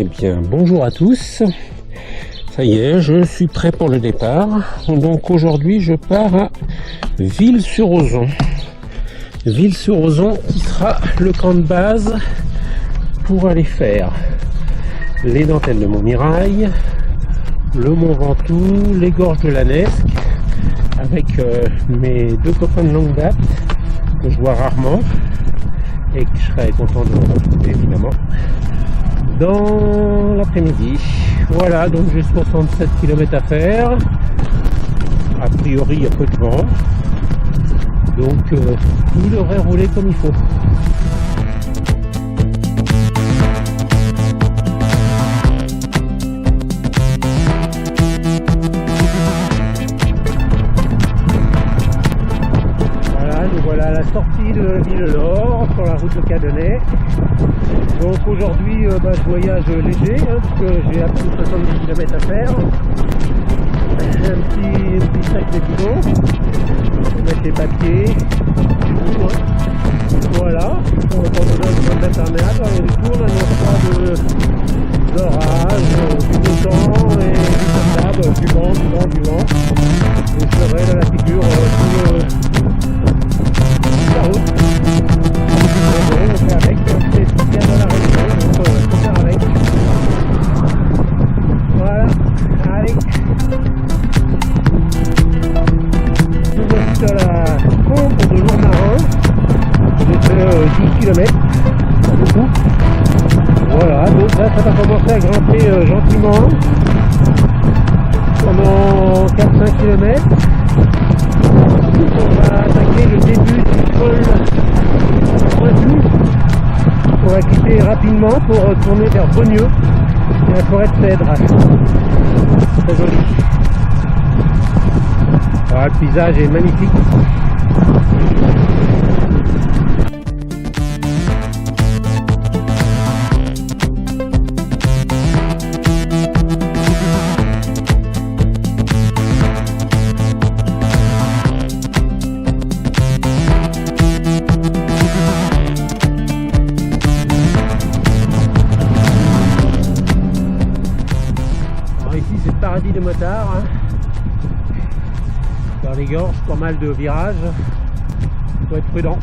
Eh bien, bonjour à tous. Ça y est, je suis prêt pour le départ. Donc aujourd'hui, je pars à Ville-sur-Ozon. Ville-sur-Ozon qui sera le camp de base pour aller faire les dentelles de Montmirail, le Mont Ventoux, les gorges de l'Anesque, avec mes deux copains de longue date que je vois rarement et que je serais content de retrouver évidemment dans l'après-midi. Voilà, donc j'ai 67 km à faire. A priori, il y a peu de vent. Donc, tout devrait rouler comme il faut. Voilà, nous voilà à la sortie de Ville-Laure sur la route de Cadenet. Donc aujourd'hui, je voyage léger, parce que j'ai à peine 70 km à faire. J'ai un petit sac de bidons. Je vais mettre les papiers. Voilà. On va prendre un d'Internet. Et du coup, on n'annonce pas d'orage, du beau temps et du vent. Et je serai dans la figure la route. On fait avec, c'est bien dans la région, donc on peut faire avec. Voilà, allez. Nous voici à la pompe de Lourmarin. J'ai fait 12 km, pas beaucoup. Voilà, donc là ça va commencer à grimper gentiment pendant 4-5 km. On va attaquer le début du col Pointou. On va quitter rapidement pour tourner vers Beaugneux et la forêt de cèdre. Très joli. Voilà, le paysage est magnifique. Paradis de motards, dans les gorges, pas mal de virages, faut être prudent.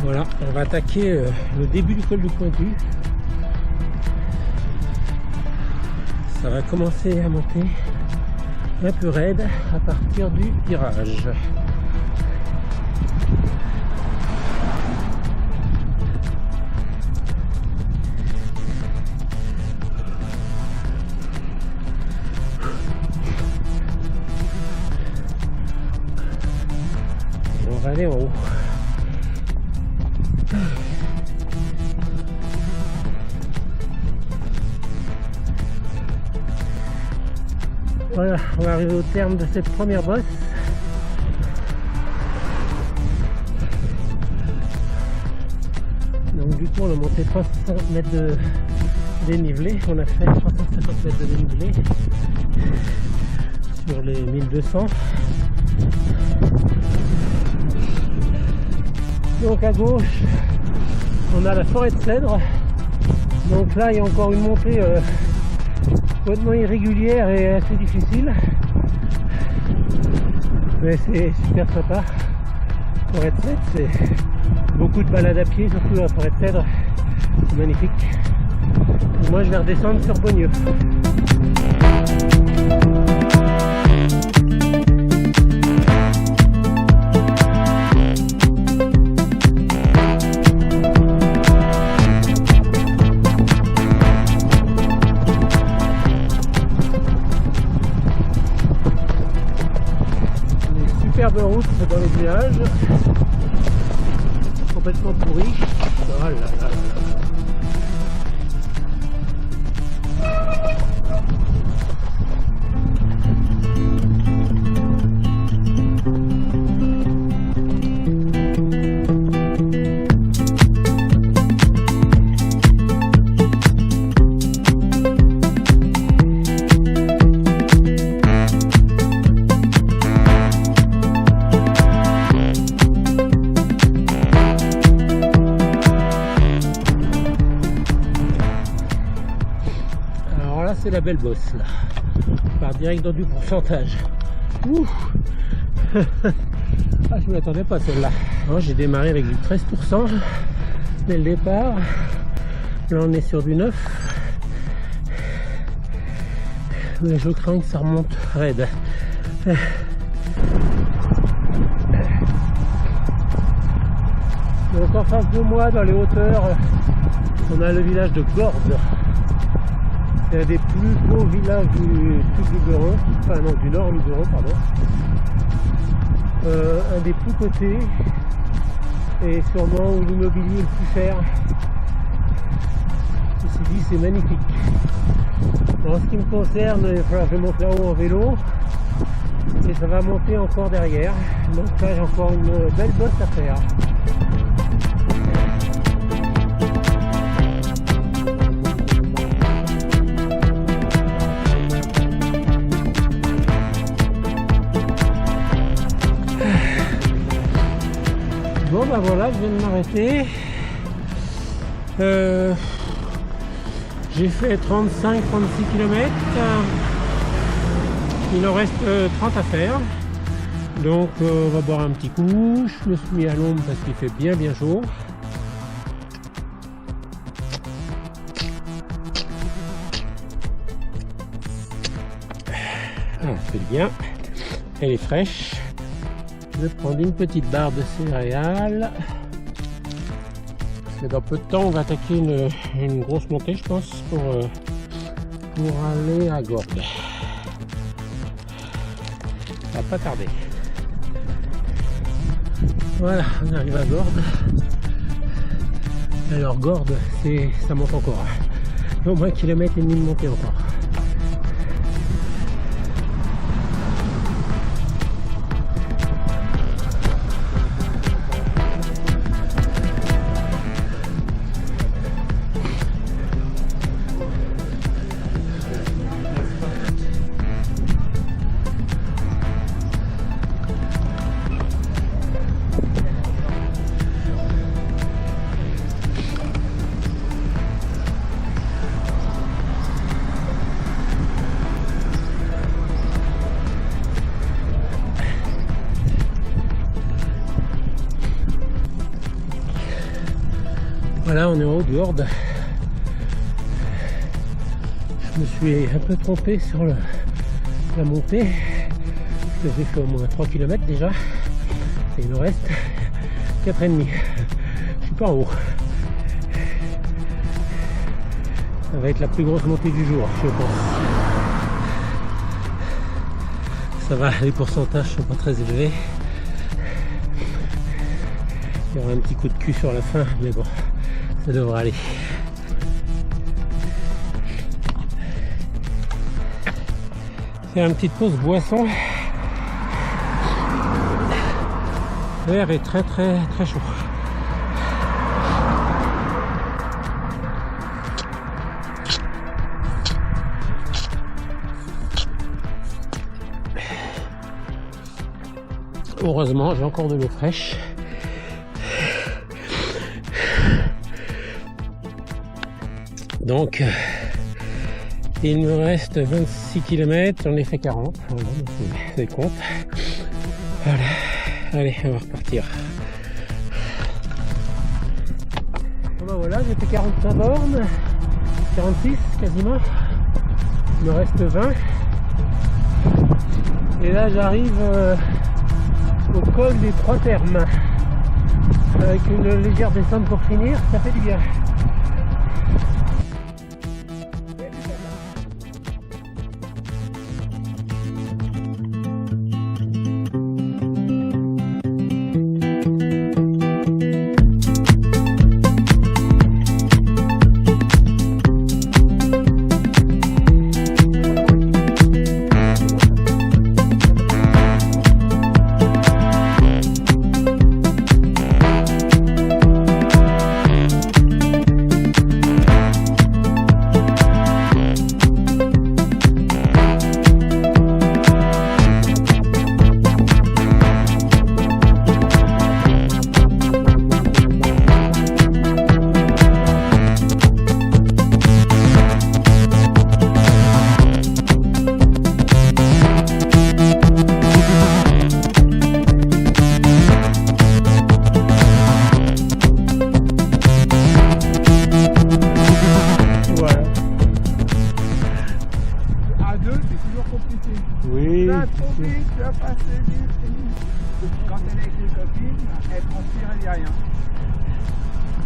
Voilà, on va attaquer le début du col du Pointu. Ça va commencer à monter un peu raide à partir du virage. On va aller en haut. Voilà, on va arriver au terme de cette première bosse. Donc du coup on a monté 360 mètres de dénivelé. On a fait 350 mètres de dénivelé sur les 1200. Donc à gauche, on a la forêt de cèdre. Donc là, il y a encore une montée complètement irrégulière et assez difficile. Mais c'est super sympa. Forêt de cèdre, c'est beaucoup de balades à pied, surtout dans la forêt de cèdre. C'est magnifique. Et moi, je vais redescendre sur Beaugneux. Superbe route dans les nuages, complètement pourri. Oh là là là là. Alors là, c'est la belle bosse, là. Je pars direct dans du pourcentage. Ouh. Ah, je ne m'attendais pas à celle-là. J'ai démarré avec du 13% dès le départ. Là, on est sur du 9. Mais je crains que ça remonte raide. Donc en face de moi, dans les hauteurs, on a le village de Gordes. C'est un des plus beaux villages du sud du Bureau, enfin non, du nord du Bureau, pardon. Un des plus cotés et sûrement où l'immobilier est le plus cher. Ceci dit, c'est magnifique. En ce qui me concerne, il va falloir que je monte là-haut en vélo et ça va monter encore derrière. Donc là, j'ai encore une belle bosse à faire. Bon ben voilà, je viens de m'arrêter. J'ai fait 35-36 km. Il en reste 30 à faire. Donc on va boire un petit coup. Je me suis mis à l'ombre parce qu'il fait bien chaud. Ah, ça fait bien. Elle est fraîche. Je vais prendre une petite barre de céréales. Parce que dans peu de temps, on va attaquer une grosse montée, je pense, pour aller à Gordes. Ça va pas tarder. Voilà, on arrive à Gordes. Alors Gordes, ça monte encore. Au moins 1,5 km de montée encore. Voilà, on est en haut de Gordes. Je me suis un peu trompé sur la montée. Parce que j'ai fait au moins 3 km déjà. Et il me reste 4,5. Je suis pas en haut. Ça va être la plus grosse montée du jour, je pense. Ça va, les pourcentages sont pas très élevés. Il y aura un petit coup de cul sur la fin, mais bon, ça devrait aller. Faire une petite pause boisson. L'air est très chaud. Heureusement, j'ai encore de l'eau fraîche. Donc, il me reste 26 km, j'en ai fait 40. Voilà, c'est compte. Voilà, allez, on va repartir. Bon ben voilà, j'ai fait 45 bornes, 46 quasiment. Il me reste 20. Et là, j'arrive au col des 3 Termes. Avec une légère descente pour finir, ça fait du bien. Oui. Tu vas trop vite, tu vas passer vite. Quand elle est avec les copines, elle transpire, elle dit rien.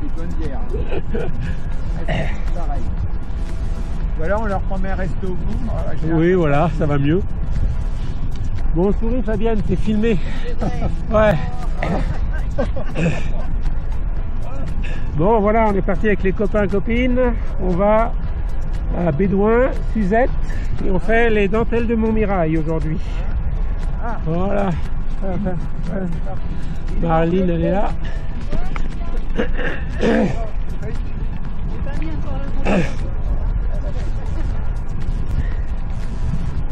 C'est bonne bière. Hein. Pareil. Ou alors on leur promet un resto au bout. Oui, voilà, ça va mieux. Bon, souris Fabienne, t'es filmé. Ouais. Bon, voilà, on est parti avec les copains et copines. On va à Bédouin, Suzette, et on fait les dentelles de Montmirail aujourd'hui. Voilà. Marilyn, elle est là.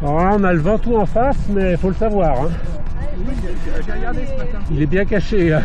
Alors là, on a le Ventoux en face, mais il faut le savoir. Hein. Oui, j'ai regardé ce matin. Il est bien caché là.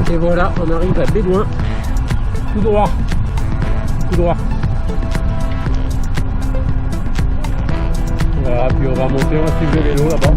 Et voilà, on arrive à Bédouin, tout droit, tout droit. Voilà, puis on va monter, on va suivre le vélo là-bas.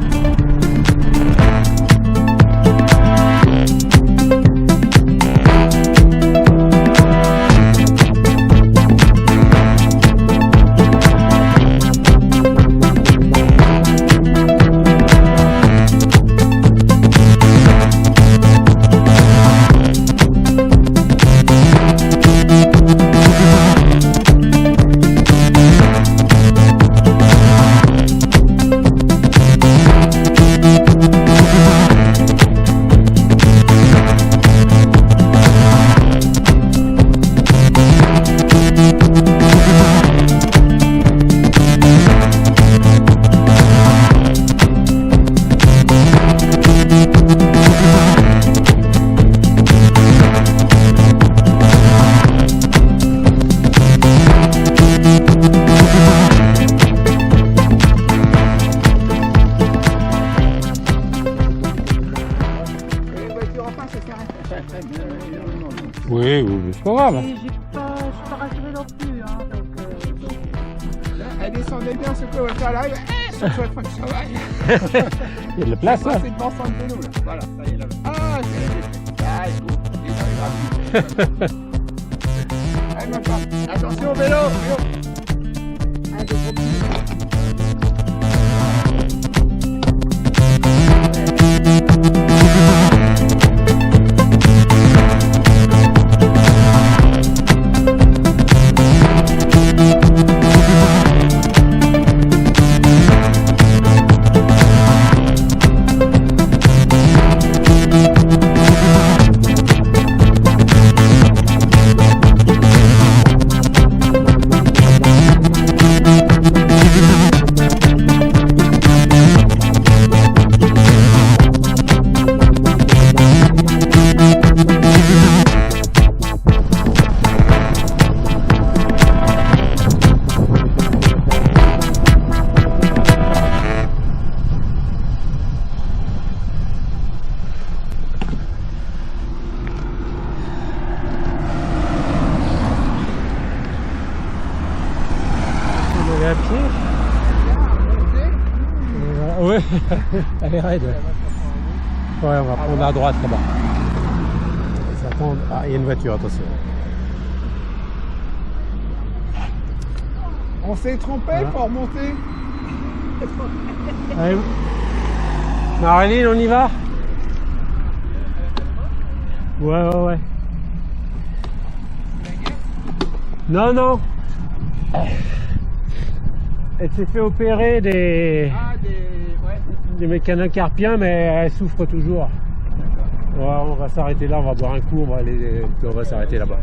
Oui, c'est pas grave. Je suis pas rassurée non plus. Hein, donc, Là, elle descendait bien, ce qu'on va faire là. Sur le point de travail. Il y a de la place là. C'est devant centre de nous là. Voilà, ça y est là. Ah, c'est la écoute, il est dans les graphiques. Allez ma femme, attention au vélo. un des gros petits. À pied. Oui, elle est raide. Ouais, on va prendre à droite là-bas. Ah, il y a une voiture, attention. On s'est trompé Voilà. pour remonter. Allez, Marilyn, on y va? Ouais. Non, non. Elle s'est fait opérer des... Ah, des... Ouais. des mécanocarpiens, mais elles souffrent toujours. Ouais, on va s'arrêter là, on va boire un coup, on va aller, puis on va s'arrêter là-bas.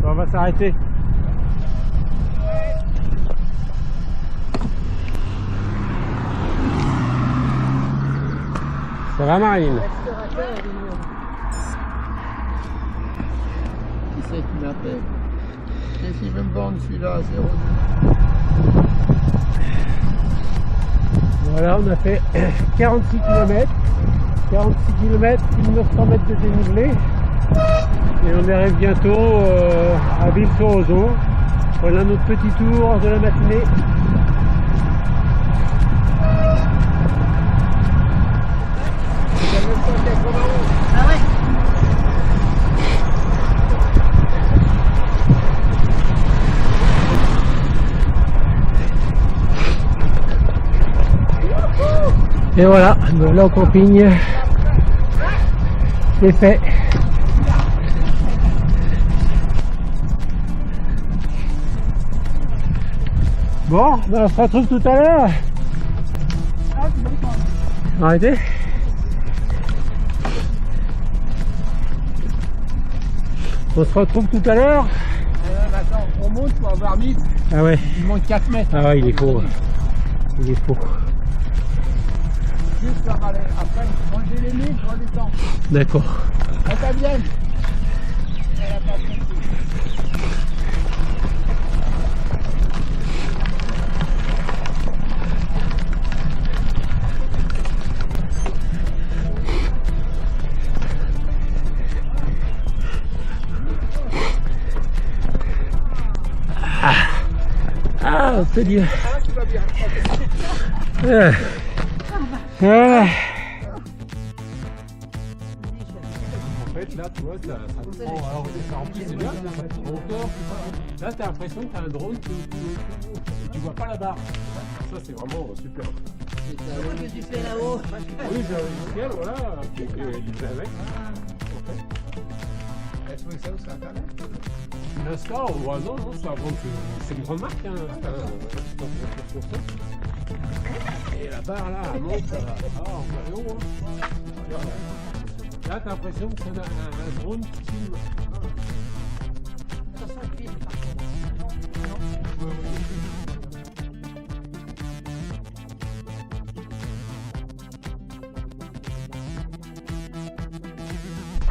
On va s'arrêter. Ça va, Marine? Qui c'est qui m'appelle? Qu'est-ce qu'il veut me vendre celui-là, 0,2? Voilà, on a fait 46 km. 46 km, 1900 mètres de dénivelé. Et on arrive bientôt à Ville-sur-Ozon. Voilà notre petit tour de la matinée. Ah ouais. Et voilà, là au camping, c'est fait. Bon, ben on se retrouve tout à l'heure. Arrêtez. On se retrouve tout à l'heure. Attends, on monte pour avoir mis. Ah ouais, Il monte 4 mètres. ah ouais, il est faux. Il est faux. Juste par aller. Après, manger les nuits, je redescends. D'accord. À ta vienne. Elle a pas compris. Ah, on peut dire. Ah, tu vas bien. En fait, là, tu vois, ça te prend. Alors, en plus, c'est bien, ça te prend hauteur. Là, t'as l'impression que t'as un drone et tu vois pas la barre. Ça, c'est vraiment super. Qu'est-ce que tu fais là-haut? Oui, j'ai un logiciel, voilà, qui est livré avec. Est-ce que ça ou c'est internet? L'instar, ouais, non, non, c'est une grande marque, hein. C'est un et la barre là, elle monte, on va haut, hein. Là, t'as l'impression que c'est un drone qui filme. Ça sent le film, par contre.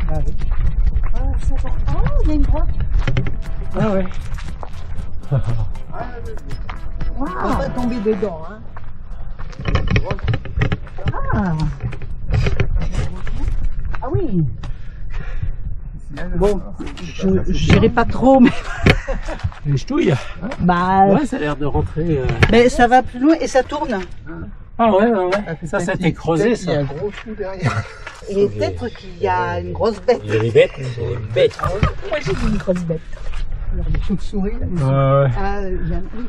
Ah oui. Ah, ça va. Oh, il y a une grotte. Ah ouais. Waouh. On va pas tomber dedans, hein. Ah. Ah oui. Bon, je n'irai pas trop, mais Les ch'touilles. bah, Ouais, ça a l'air de rentrer. mais ça va plus loin et ça tourne. Ah ouais, ouais, ouais. Ça a été creusé, Il y a ça. un gros trou derrière. Et peut-être qu'il y a une grosse bête. Il y a les bêtes, il y a les bêtes. Moi j'ai vu une grosse bête. Alors, des chauves-souris, là. Ouais. Ah, oui.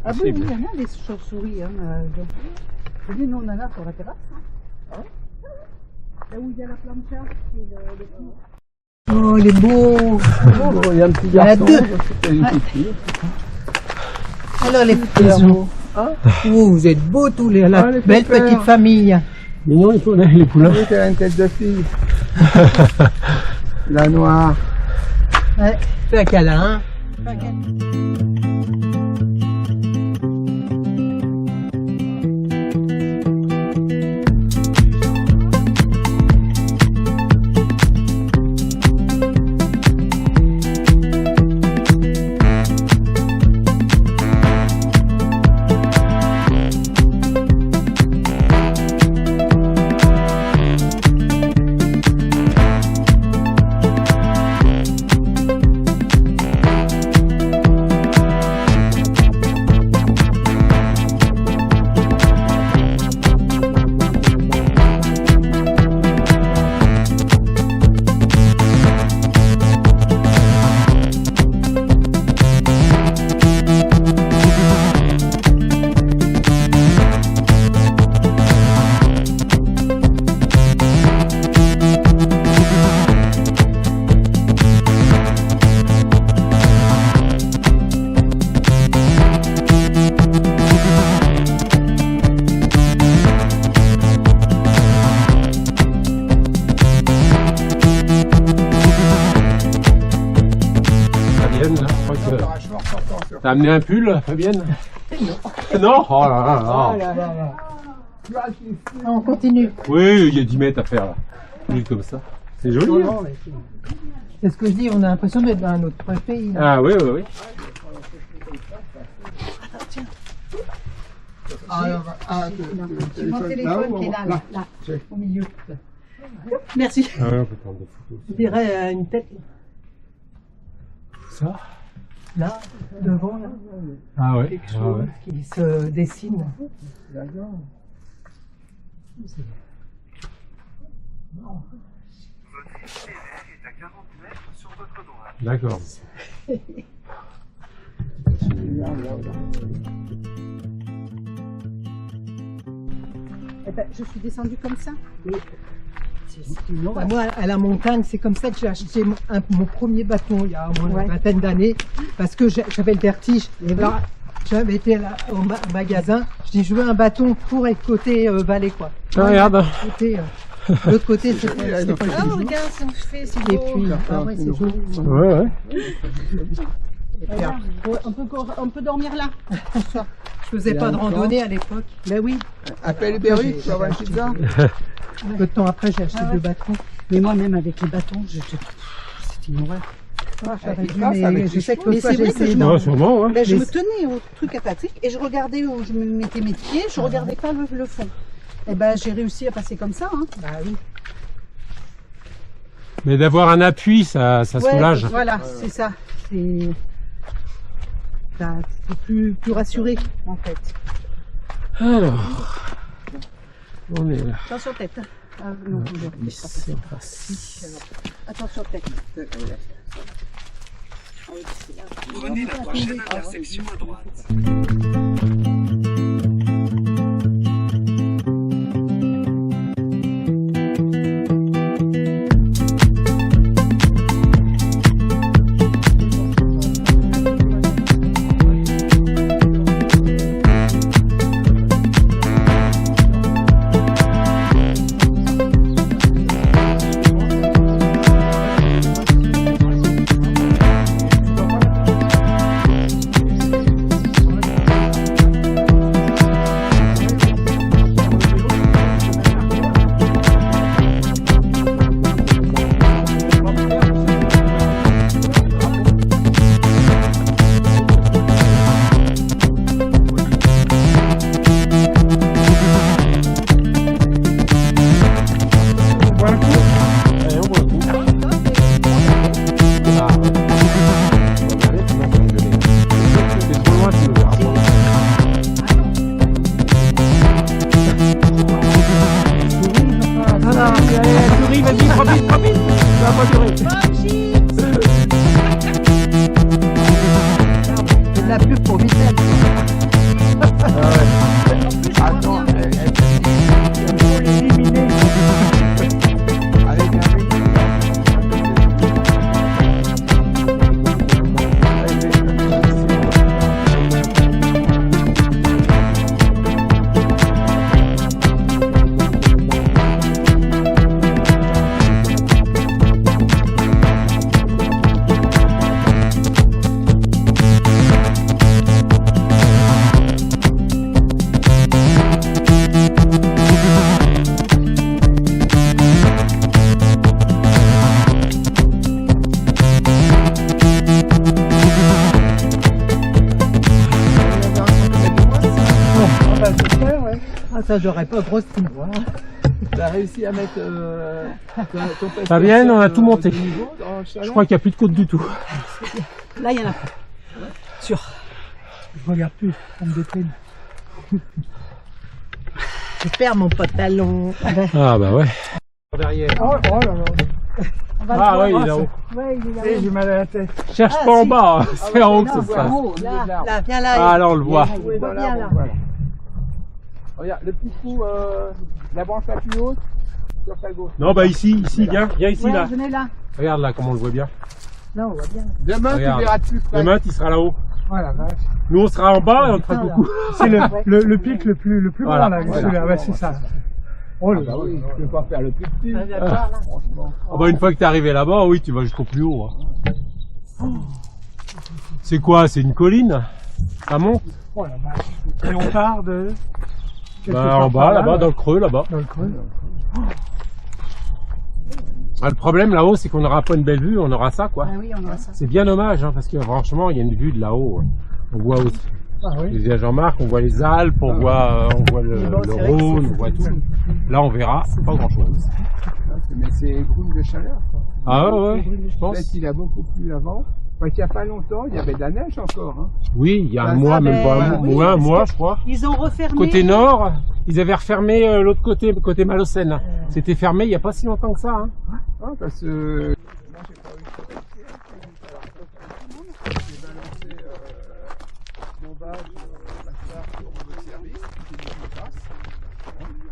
Ah oui, Possible. oui, il y en a des chauves-souris. Hein, donc. Vous voyez, nous on en a sur la terrasse. Hein. Là où il y a la plancha, c'est le fond. Oh, il est beau. Il y a un petit Il y en a garçon. deux. C'est une petite fille. Alors les petits os. Oh, vous êtes beaux tous les, la Ah, les belle pépères. petite famille. Mignon les poulets, les poulains. Oui, t'as une tête de fille. La noire. Ouais, fais un câlin. Fais un câlin. T'as amené un pull, Fabienne? Non. Oh là là là. Oh là là là. On continue. Oui, il y a 10 mètres à faire là. Juste comme ça. C'est joli. Hein. C'est ce que je dis, on a l'impression d'être dans un autre pays. Là. Ah oui, oui, oui. C'est mon téléphone qui est là, au milieu. Merci. Ah ouais, on peut prendre des photos. Je dirais une tête Ça? là, devant, là. Ah ouais. Quelque chose qui se dessine. D'accord. Eh ben, je suis descendue comme ça. Bah, moi, à la montagne, c'est comme ça que j'ai acheté mon premier bâton il y a au moins une vingtaine d'années, parce que j'avais le vertige. Alors, j'avais été au magasin, je dis je veux un bâton pour être côté vallée quoi. Ah, regarde. L'autre côté, c'est pas le Ah, regarde, si on fait, c'est beau. Et puis, ah ouais, c'est joli. Ouais, ouais. On peut dormir là. Je faisais pas de randonnée à l'époque. Ben oui. Appelle Berry, tu vas avoir une pizza. Peu de temps après, j'ai acheté 2 bâtons. Mais moi-même, avec les bâtons, c'était une horreur. Je sais que l'autre fois, j'ai essayé. Ouais, sûrement, ouais. Ben, je me tenais au truc à Patrick et je regardais où je me mettais mes pieds, je regardais pas le fond. Et ben j'ai réussi à passer comme ça. Hein. Bah oui. Mais d'avoir un appui, ça soulage. Voilà, c'est ça. C'est plus rassuré en fait. Alors, on est là. Attention tête. Ah, non, attention tête. Prenez la prochaine intersection à droite. La pub pour Vittel. Attends, il faut l'éliminer. Allez, Ah, ça, j'aurais pas grosse team. tu as réussi à mettre ton pêche. Fabienne, on a tout monté. Je crois qu'il n'y a plus de côte du tout. Là il y en a pas. Sûr. Je regarde plus, on me déprime. Je perds mon pantalon. Ah bah ouais. Derrière. Oh là là. Ah ouais, il est là-haut. Ouais, il est là. J'ai mal à la tête. Cherche pas en bas, c'est en haut que ça se passe. Là, viens là. Ah là on le voit. Oui, dans Viens l'arbre, là. voilà. Regarde, le petit coup, la branche la plus haute, sur ta gauche. Non bah ici, viens ici Ouais, là. venez là. Regarde là comment on le voit bien. Là, on voit bien. Demain, Regarde. tu verras de plus près. Demain il sera là-haut. Voilà, vache. Nous on sera en bas et on te fera Putain, là. coucou. C'est le pic le plus Voilà. grand là, Voilà. celui-là, ouais, c'est ça. Oh là Ah bah là. oui, je ne peux pas faire le plus petit. Ah bah une fois que t'es arrivé là-bas, oui tu vas jusqu'au plus haut. Hein. C'est quoi? C'est une colline? Ça monte? Oh la vache. Et on part de... Bah, en bas, là-bas, dans le creux, là-bas. Dans le creux. Ah, le problème là-haut, c'est qu'on n'aura pas une belle vue, on aura ça, quoi. Ah oui, on a ça. C'est bien dommage, hein, parce que franchement, il y a une vue de là-haut. On voit aussi Ah oui. les îles Jean-Marc, on voit les Alpes, on voit le Rhône, on voit tout. Là, on verra pas grand-chose. Mais c'est Groom de chaleur. Ah ouais, je pense. Peut-être qu'il a beaucoup plu avant. Parce qu'il n'y a pas longtemps, il y avait de la neige encore. Hein. Oui, il y a un Ah, mois, même pas un oui, mois, parce je crois. Ils ont refermé. Côté nord, ils avaient refermé l'autre côté, côté Malocène. C'était fermé il n'y a pas si longtemps que ça. Hein. Ah, parce que... Moi, j'ai pas eu de j'ai balancé mon badge, la carte pour le service, qui me passe.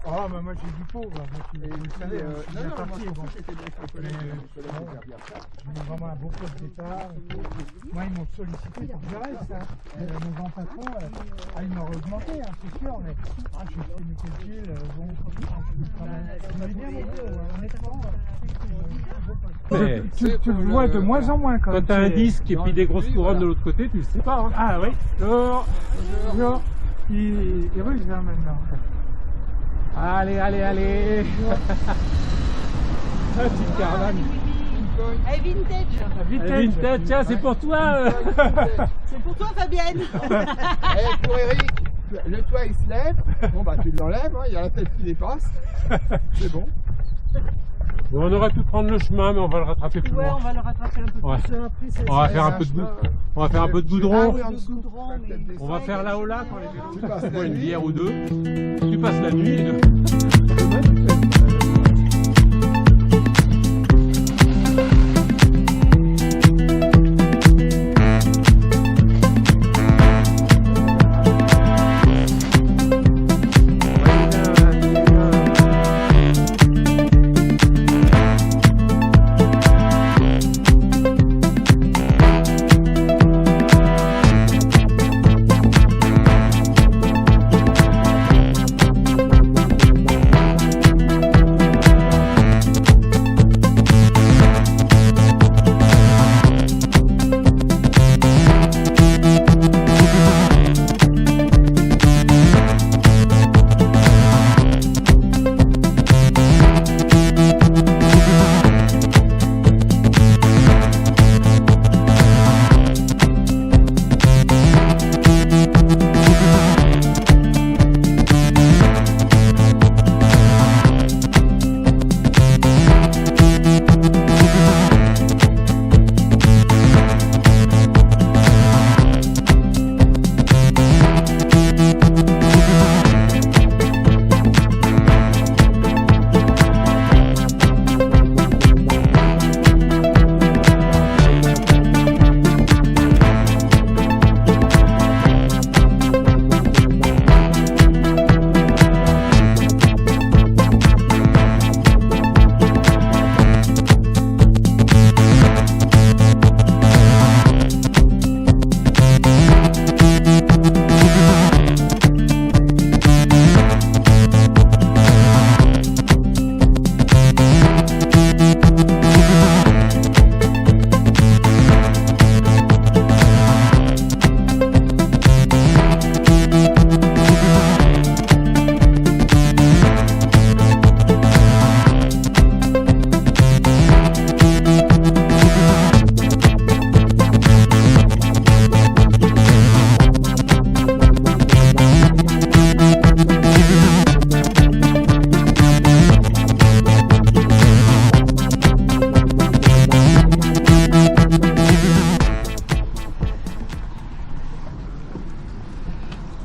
Ah, bah moi j'ai du pauvre. Moi, Et vous savez, non, bien moi, parti. je Bon. pensais que c'était bien mon collègue qui avait bien ça. J'ai mis vraiment un beau poste d'état. Moi, ils m'ont sollicité pour que je reste. Hein. Mon grand patron, il m'aurait augmenté, hein, c'est sûr. Mais j'ai fait mes calculs. Bon, je travaille bien mon boulot, honnêtement. Mais Tu le vois de moins en moins quand quand même. t'as un disque et puis des grosses couronnes de l'autre côté, tu le sais pas. Hein. Ah oui. Bonjour. Il est russe hein, maintenant. Allez, allez, allez. Ah, petite caravane. Hey, vintage. Vintage, tiens, c'est pour toi. C'est pour toi, Fabienne. Eh, pour Eric, le toit il se lève. Bon, bah tu l'enlèves, hein, il y a la tête qui dépasse. C'est bon. Bon, on aurait pu prendre le chemin, mais on va le rattraper plus Ouais, loin. on va le rattraper un peu Ouais. plus après. On va faire un peu de goudron. On va faire un peu de Ah goudron. oui, en dessous. Goudron, mais- On va faire là-haut là quand les Tu vélos. passes Tu la bois une nuit. bière ou deux. Tu passes la nuit et deux.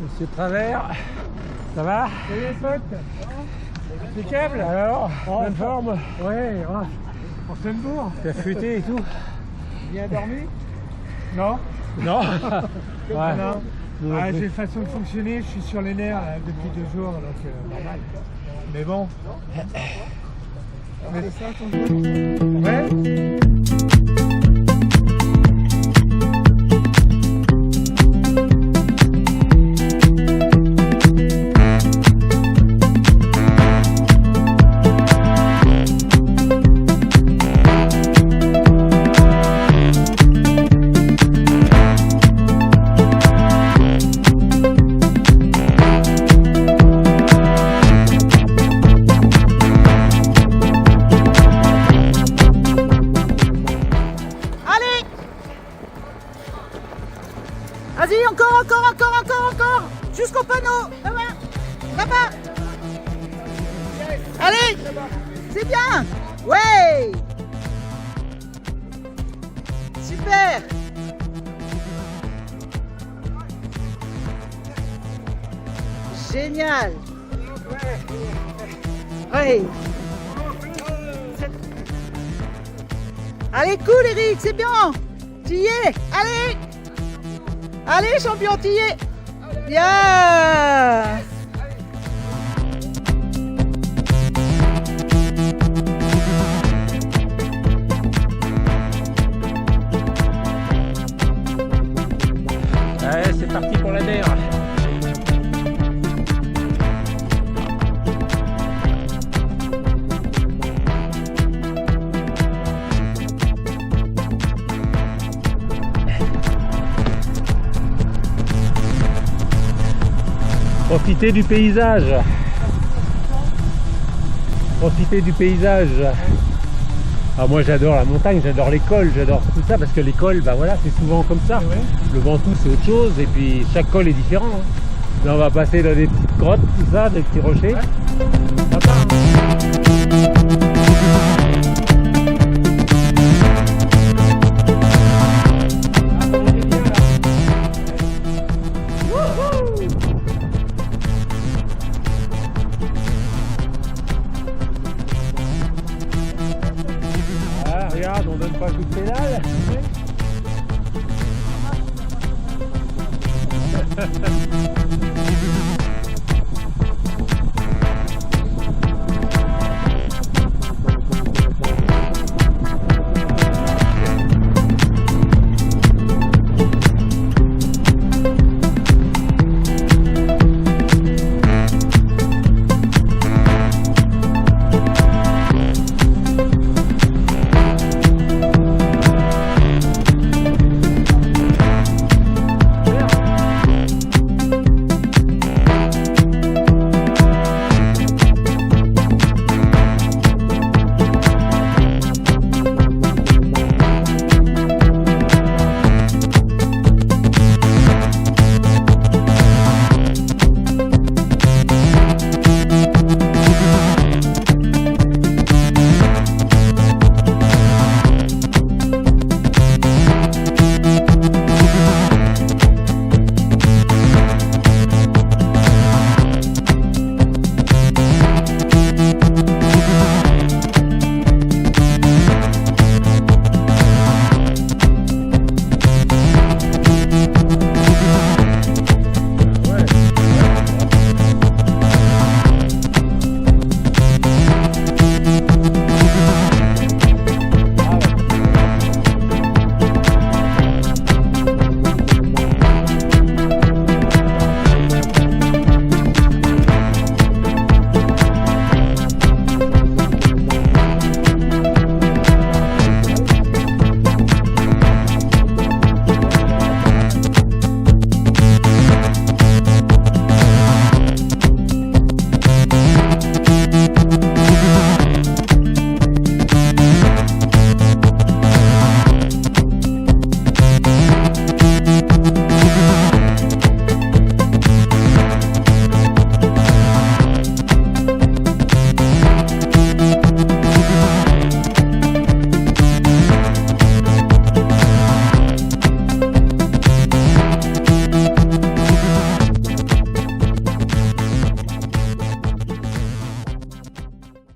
Monsieur Travers, ça va? Salut pote. Impeccable alors, bonne forme. Ouais, en Sainte-Bourg. Tu as futé et tout? Bien dormi? Non. Non. Ouais. Non. Ah, j'ai une façon de fonctionner, je suis sur les nerfs là, depuis 2 jours, donc normal. Mais bon. Mais ça, ton jeu? Ouais. Ça va. Allez, c'est bien. Ouais. Super. Génial. Ouais. Allez, cool Eric, c'est bien. Tu y es. Allez. Allez champion, tu y es. Bien. Ouais, c'est parti pour la mer. Profitez du paysage. Profitez du paysage. Ah, moi j'adore la montagne, j'adore l'école, j'adore tout ça parce que l'école, bah voilà, c'est souvent comme ça. Le Ventoux c'est autre chose et puis chaque col est différent. Là on va passer dans des petites grottes, tout ça, des petits rochers. Sympa, hein.